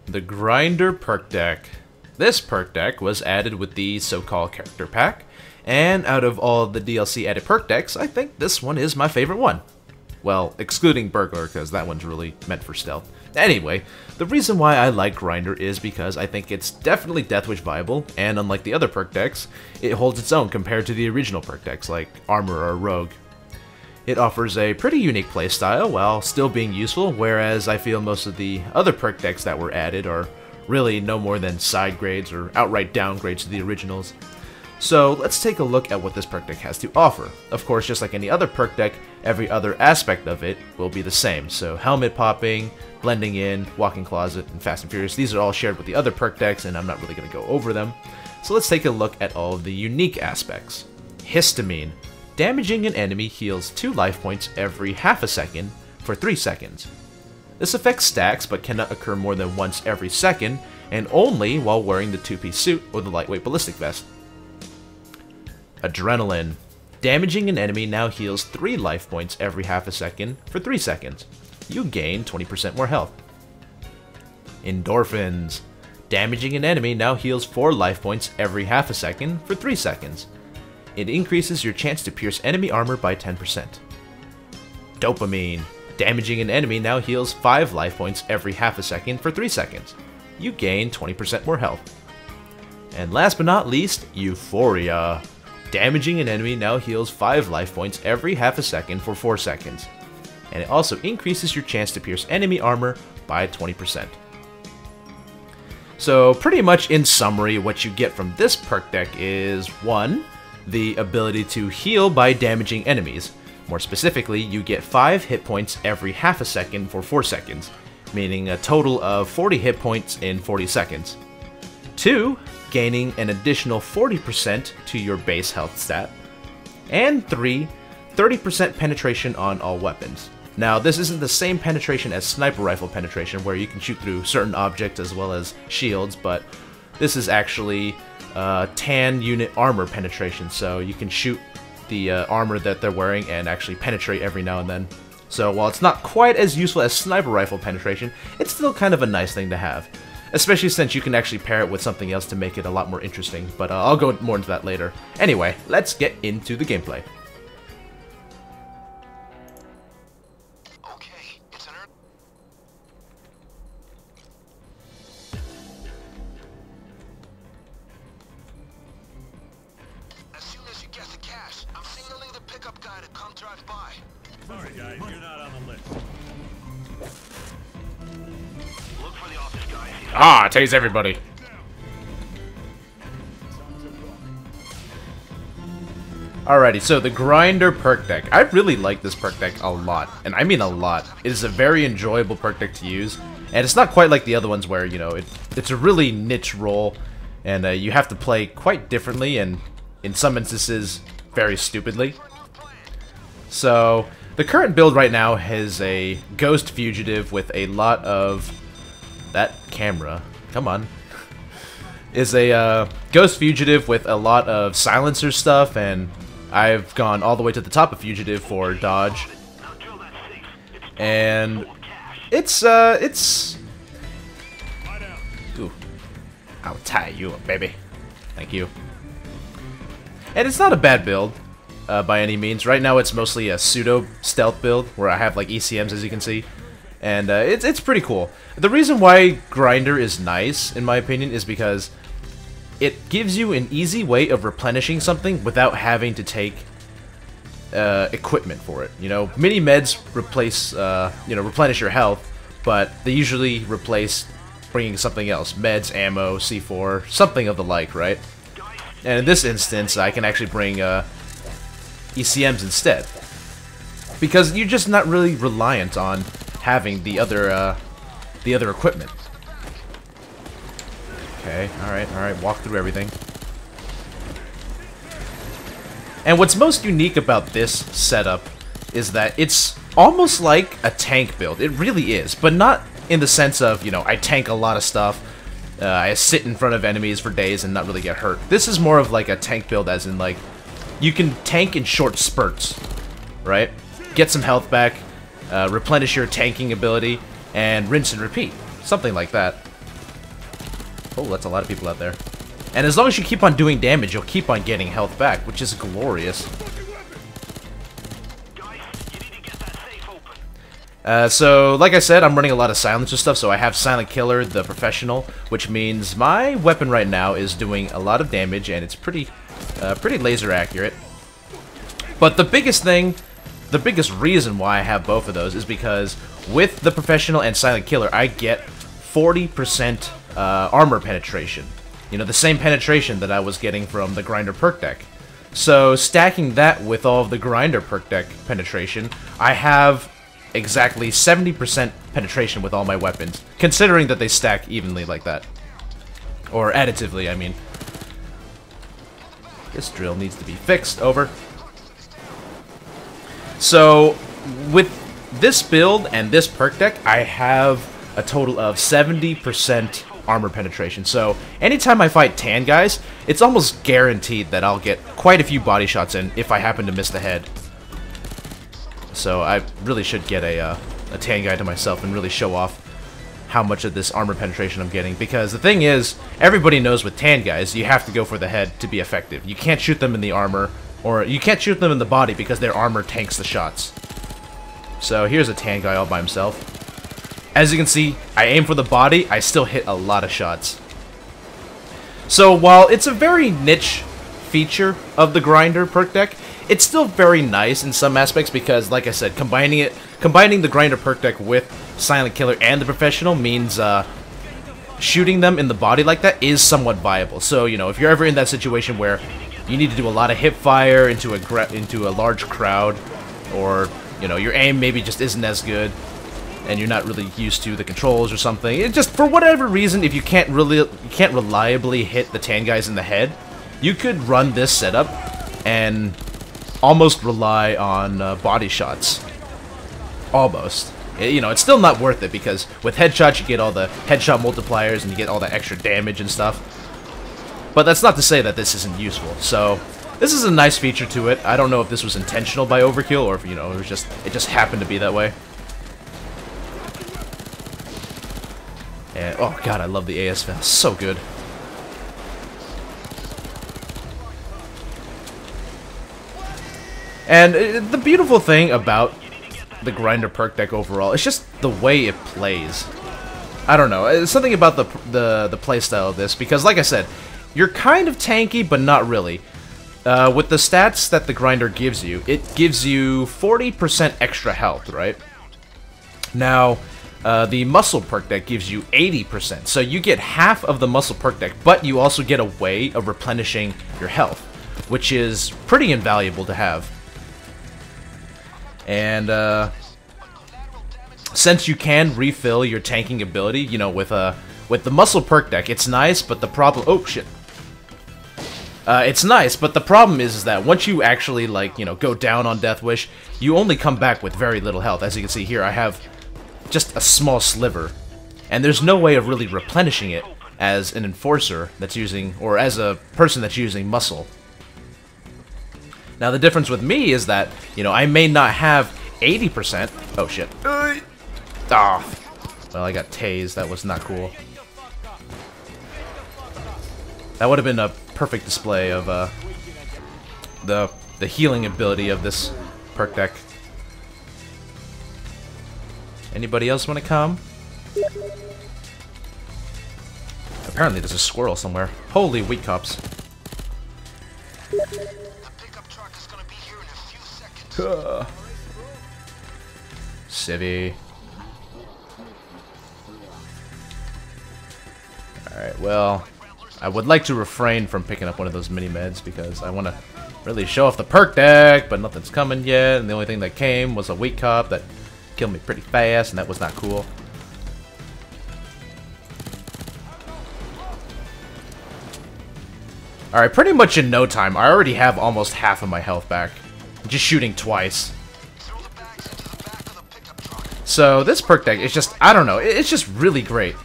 The Grinder perk deck. This perk deck was added with the so-called character pack, and out of all of the DLC added perk decks, I think this one is my favorite one. Well, excluding Burglar, because that one's really meant for stealth. Anyway, the reason why I like Grinder is because I think it's definitely Deathwish viable, and unlike the other perk decks, it holds its own compared to the original perk decks like Armor or Rogue. It offers a pretty unique playstyle while still being useful, whereas I feel most of the other perk decks that were added are really no more than side grades or outright downgrades to the originals. So let's take a look at what this perk deck has to offer. Of course, just like any other perk deck, every other aspect of it will be the same. So helmet popping, blending in, walking closet, and Fast and Furious, these are all shared with the other perk decks, and I'm not really going to go over them. So let's take a look at all of the unique aspects. Histamine. Damaging an enemy heals 2 life points every half a second for 3 seconds. This effect stacks but cannot occur more than once every second, and only while wearing the 2-piece suit or the lightweight ballistic vest. Adrenaline. Damaging an enemy now heals 3 life points every half a second for 3 seconds. You gain 20% more health. Endorphins. Damaging an enemy now heals 4 life points every half a second for 3 seconds. It increases your chance to pierce enemy armor by 10%. Dopamine. Damaging an enemy now heals 5 life points every half a second for 3 seconds. You gain 20% more health. And last but not least, Euphoria. Damaging an enemy now heals 5 life points every half a second for 4 seconds. And it also increases your chance to pierce enemy armor by 20%. So pretty much in summary, what you get from this perk deck is 1. The ability to heal by damaging enemies. More specifically, you get 5 hit points every half a second for 4 seconds, meaning a total of 40 hit points in 40 seconds. 2. Gaining an additional 40% to your base health stat. And 3. 30% penetration on all weapons. Now, this isn't the same penetration as sniper rifle penetration, where you can shoot through certain objects as well as shields, but this is actually tan unit armor penetration, so you can shoot the armor that they're wearing and actually penetrate every now and then. So while it's not quite as useful as sniper rifle penetration, it's still kind of a nice thing to have. Especially since you can actually pair it with something else to make it a lot more interesting, but I'll go more into that later. Anyway, let's get into the gameplay. Sorry, guys, you're not on the list. Look for the office guys. Ah, tase everybody. Alrighty, so the Grinder perk deck. I really like this perk deck a lot, and I mean a lot. It is a very enjoyable perk deck to use, and it's not quite like the other ones where, you know, it's a really niche role, and you have to play quite differently, and in some instances, very stupidly. So, the current build right now has a Ghost Fugitive with a lot of... That camera, come on. Is a Ghost Fugitive with a lot of silencer stuff, and I've gone all the way to the top of Fugitive for dodge. And it's... Ooh. I'll tie you up, baby. Thank you. And it's not a bad build. By any means. Right now it's mostly a pseudo-stealth build, where I have like ECMs, as you can see. And it's pretty cool. The reason why Grinder is nice, in my opinion, is because it gives you an easy way of replenishing something without having to take equipment for it. You know, mini-meds replace, replenish your health, but they usually replace bringing something else. Meds, ammo, C4, something of the like, right? And in this instance, I can actually bring... ECMs instead, because you're just not really reliant on having the other equipment. Okay, all right, walk through everything. And what's most unique about this setup is that it's almost like a tank build. It really is, but not in the sense of, you know, I tank a lot of stuff. I sit in front of enemies for days and not really get hurt. This is more of like a tank build, as in like. You can tank in short spurts, right? Get some health back, replenish your tanking ability, and rinse and repeat. Something like that. Oh, that's a lot of people out there. And as long as you keep on doing damage, you'll keep on getting health back, which is glorious. So, like I said, I'm running a lot of silencer stuff, so I have Silent Killer, the Professional, which means my weapon right now is doing a lot of damage, and it's pretty laser accurate. But the biggest thing, the biggest reason why I have both of those is because with the Professional and Silent Killer, I get 40% armor penetration. You know, the same penetration that I was getting from the Grinder perk deck. So, stacking that with all of the Grinder perk deck penetration, I have exactly 70% penetration with all my weapons, considering that they stack evenly like that. Or additively, I mean. This drill needs to be fixed. Over. So, with this build and this perk deck, I have a total of 70% armor penetration. So, anytime I fight tan guys, it's almost guaranteed that I'll get quite a few body shots in if I happen to miss the head. So I really should get a tan guy to myself and really show off how much of this armor penetration I'm getting. Because the thing is, everybody knows with tan guys, you have to go for the head to be effective. You can't shoot them in the armor, or you can't shoot them in the body because their armor tanks the shots. So here's a tan guy all by himself. As you can see, I aim for the body, I still hit a lot of shots. So while it's a very niche feature of the Grinder perk deck, it's still very nice in some aspects because, like I said, combining the Grinder perk deck with Silent Killer and the Professional means shooting them in the body like that is somewhat viable. So, you know, if you're ever in that situation where you need to do a lot of hip fire into a large crowd, or, you know, your aim maybe just isn't as good, and you're not really used to the controls or something, it just, for whatever reason, if you can't reliably hit the tan guys in the head, you could run this setup and almost rely on body shots. Almost. You know, it's still not worth it because with headshots you get all the headshot multipliers and you get all that extra damage and stuff. But that's not to say that this isn't useful. So, this is a nice feature to it. I don't know if this was intentional by Overkill or if, you know, it just happened to be that way. And, oh god, I love the ASFL. So good. And the beautiful thing about the Grinder perk deck overall, it's just the way it plays. I don't know, it's something about the playstyle of this, because like I said, you're kind of tanky, but not really. With the stats that the Grinder gives you, it gives you 40% extra health, right? Now, the Muscle perk deck gives you 80%, so you get half of the Muscle perk deck, but you also get a way of replenishing your health, which is pretty invaluable to have. And since you can refill your tanking ability, you know, with the Muscle perk deck, it's nice, but the problem— oh shit. It's nice, but the problem is that once you actually, like, you know, go down on Death Wish, you only come back with very little health. As you can see here, I have just a small sliver, and there's no way of really replenishing it as an enforcer that's using, or as a person that's using Muscle. Now, the difference with me is that, you know, I may not have 80%. Oh, shit. Ah. Well, I got tased. That was not cool. That would have been a perfect display of the healing ability of this perk deck. Anybody else want to come? Apparently there's a squirrel somewhere. Holy wheat cops. Civvy. Alright, well, I would like to refrain from picking up one of those mini-meds because I want to really show off the perk deck, but nothing's coming yet, and the only thing that came was a weak cop that killed me pretty fast, and that was not cool. Alright, pretty much in no time, I already have almost half of my health back. Just shooting twice. So this perk deck is just, I don't know, it's just really great.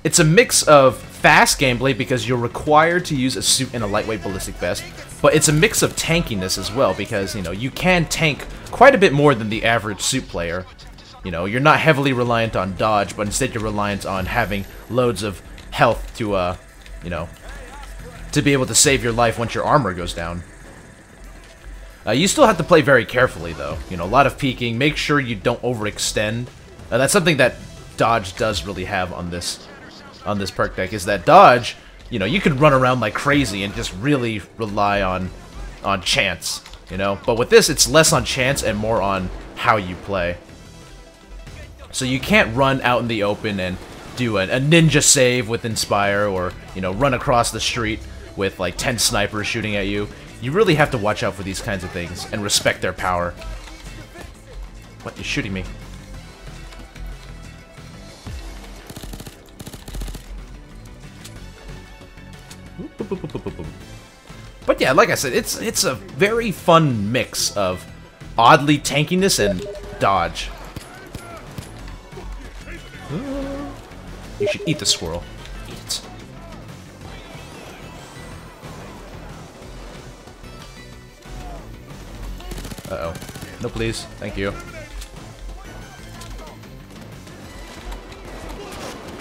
It's a mix of fast gameplay because you're required to use a suit and a lightweight ballistic vest, but it's a mix of tankiness as well because, you know, you can tank quite a bit more than the average suit player. You know, you're not heavily reliant on dodge, but instead you're reliant on having loads of health to, you know, to be able to save your life once your armor goes down. You still have to play very carefully, though. You know, a lot of peeking. Make sure you don't overextend. That's something that dodge does really have on this perk deck, is that dodge, you know, you could run around like crazy and just really rely on chance, you know? But with this, it's less on chance and more on how you play. So you can't run out in the open and do a ninja save with Inspire, or, you know, run across the street with like 10 snipers shooting at you. You really have to watch out for these kinds of things and respect their power. What? You're shooting me. But yeah, like I said, it's a very fun mix of oddly tankiness and dodge. You should eat the squirrel. Eat it. Uh-oh. No, please. Thank you.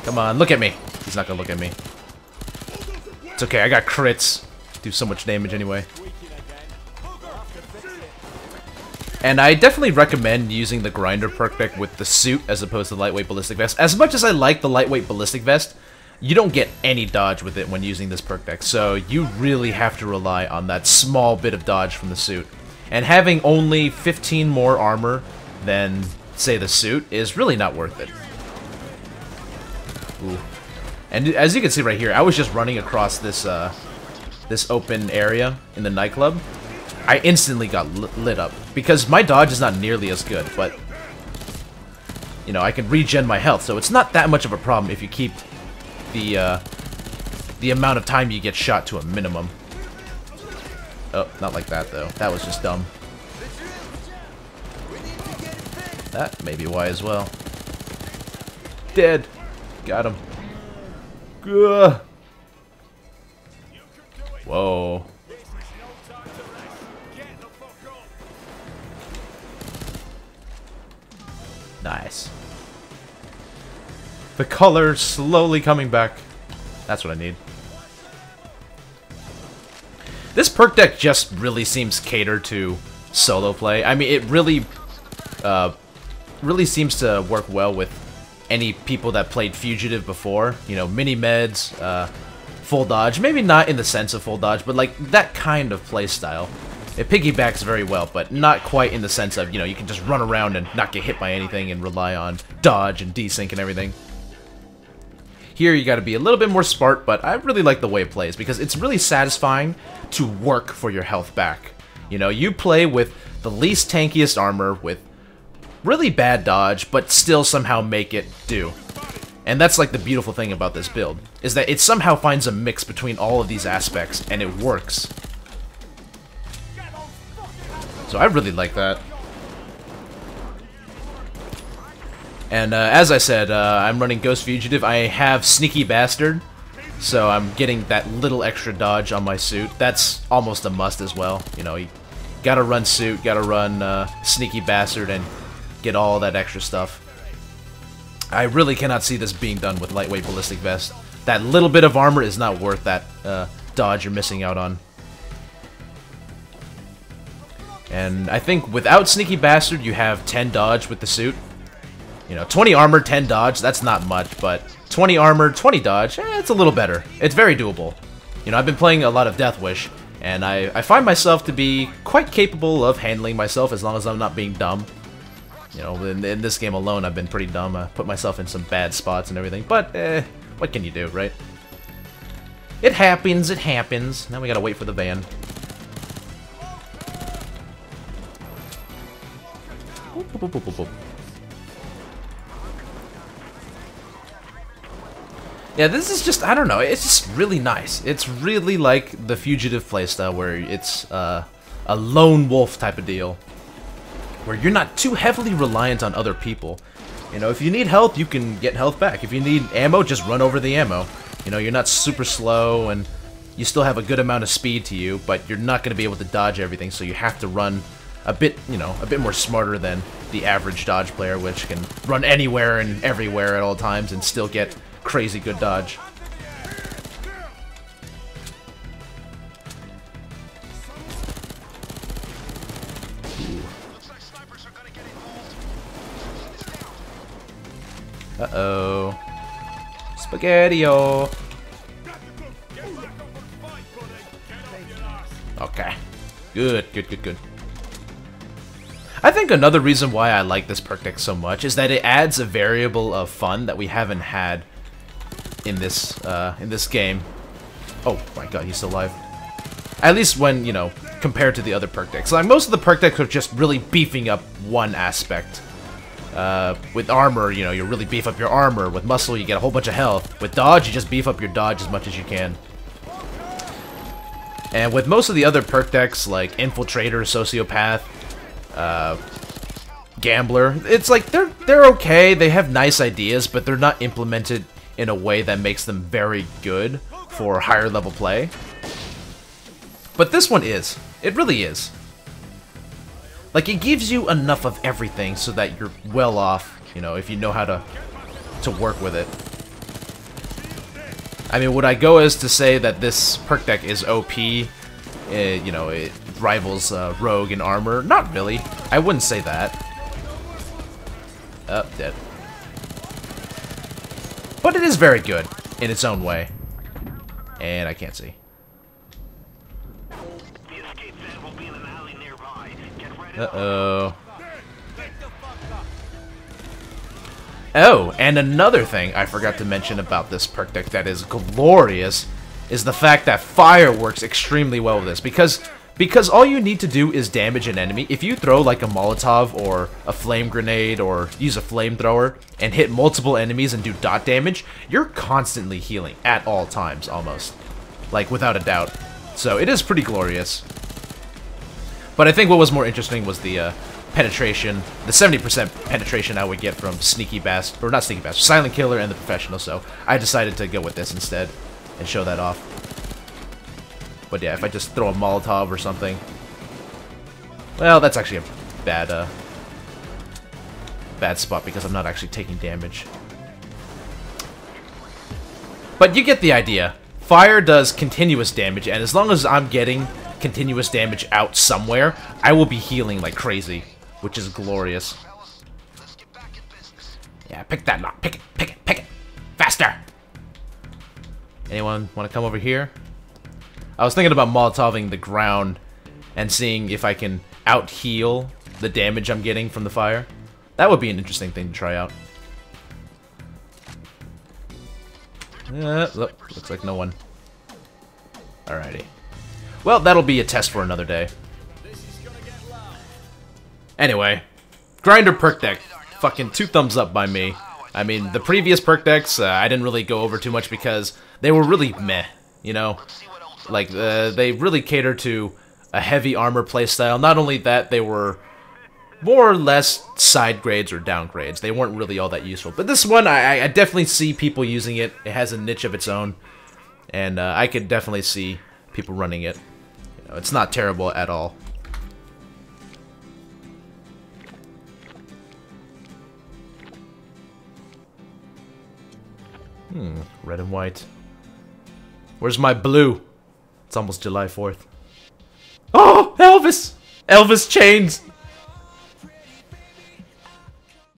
Come on, look at me. He's not gonna look at me. It's okay, I got crits. Do so much damage anyway. And I definitely recommend using the Grinder perk deck with the suit as opposed to the Lightweight Ballistic Vest. As much as I like the Lightweight Ballistic Vest, you don't get any dodge with it when using this perk deck, so you really have to rely on that small bit of dodge from the suit. And having only 15 more armor than, say, the suit is really not worth it. Ooh. And as you can see right here, I was just running across this this open area in the nightclub. I instantly got lit up because my dodge is not nearly as good, but you know, I can regen my health, so it's not that much of a problem if you keep the amount of time you get shot to a minimum. Oh, not like that though. That was just dumb. That may be why as well. Dead. Got him. Gah. Whoa. Nice. The color slowly coming back. That's what I need. This perk deck just really seems catered to solo play. I mean, it really, really seems to work well with any people that played Fugitive before. You know, mini meds, full dodge. Maybe not in the sense of full dodge, but like that kind of play style. It piggybacks very well, but not quite in the sense of, you know, you can just run around and not get hit by anything and rely on dodge and desync and everything. Here you gotta be a little bit more smart, but I really like the way it plays because it's really satisfying to work for your health back. You know, you play with the least tankiest armor with really bad dodge, but still somehow make it do. And that's like the beautiful thing about this build, is that it somehow finds a mix between all of these aspects, and it works. So I really like that. And as I said, I'm running Ghost Fugitive. I have Sneaky Bastard, so I'm getting that little extra dodge on my suit. That's almost a must as well. You know, you gotta run suit, gotta run Sneaky Bastard, and get all that extra stuff. I really cannot see this being done with Lightweight Ballistic Vest. That little bit of armor is not worth that dodge you're missing out on. And I think without Sneaky Bastard, you have 10 dodge with the suit. You know, 20 armor, 10 dodge, that's not much, but 20 armor, 20 dodge, it's a little better. It's very doable. You know, I've been playing a lot of Death Wish, and I find myself to be quite capable of handling myself as long as I'm not being dumb. You know, in this game alone, I've been pretty dumb. I put myself in some bad spots and everything, but, what can you do, right? It happens, it happens. Now we gotta wait for the van. Boop, boop, boop, boop, boop. Yeah, this is just, I don't know, it's just really nice. It's really like the Fugitive playstyle where it's a lone wolf type of deal. Where you're not too heavily reliant on other people. You know, if you need health, you can get health back. If you need ammo, just run over the ammo. You know, you're not super slow and you still have a good amount of speed to you, but you're not going to be able to dodge everything, so you have to run a bit, you know, a bit more smarter than the average dodge player, which can run anywhere and everywhere at all times and still get crazy good dodge. Uh-oh. Spaghetti-o. Okay. Good, good, good, good. I think another reason why I like this perk deck so much is that it adds a variable of fun that we haven't had in this game. Oh my god, he's still alive. At least when, you know, compared to the other perk decks. Like, most of the perk decks are just really beefing up one aspect. With armor, you know, you really beef up your armor. With muscle, you get a whole bunch of health. With dodge, you just beef up your dodge as much as you can. And with most of the other perk decks, like Infiltrator, Sociopath, Gambler, it's like, they're okay, they have nice ideas, but they're not implemented in a way that makes them very good for higher level play. But this one is. It really is. Like, it gives you enough of everything so that you're well off, you know, if you know how to work with it. I mean, would I go as to say that this perk deck is OP? You know, it rivals Rogue in armor? Not really. I wouldn't say that. Oh, dead. But it is very good in its own way. And I can't see. Uh-oh. Oh, and another thing I forgot to mention about this perk deck that is glorious is the fact that fire works extremely well with this. Because all you need to do is damage an enemy. If you throw like a Molotov or a flame grenade or use a flamethrower and hit multiple enemies and do dot damage, you're constantly healing at all times, almost. Like, without a doubt. So it is pretty glorious. But I think what was more interesting was the penetration, the 70% penetration I would get from Sneaky Bastard, or not Sneaky Bastard, Silent Killer and the Professional, so I decided to go with this instead and show that off. But yeah, if I just throw a Molotov or something, well, that's actually a bad, bad spot because I'm not actually taking damage. But you get the idea. Fire does continuous damage, and as long as I'm getting continuous damage out somewhere, I will be healing like crazy, which is glorious. Yeah, pick that lock. Pick it, pick it, pick it. Faster! Anyone want to come over here? I was thinking about Molotoving the ground and seeing if I can out-heal the damage I'm getting from the fire. That would be an interesting thing to try out. Look, looks like no one. Alrighty. Well, that'll be a test for another day. Anyway, Grinder perk deck. Fucking 2 thumbs up by me. I mean, the previous perk decks, I didn't really go over too much because they were really meh, you know? Like, they really cater to a heavy armor playstyle. Not only that, they were more or less side grades or downgrades. They weren't really all that useful. But this one, I definitely see people using it. It has a niche of its own. And I could definitely see people running it. You know, it's not terrible at all. Red and white. Where's my blue? It's almost July 4th. Oh, Elvis! Elvis chains!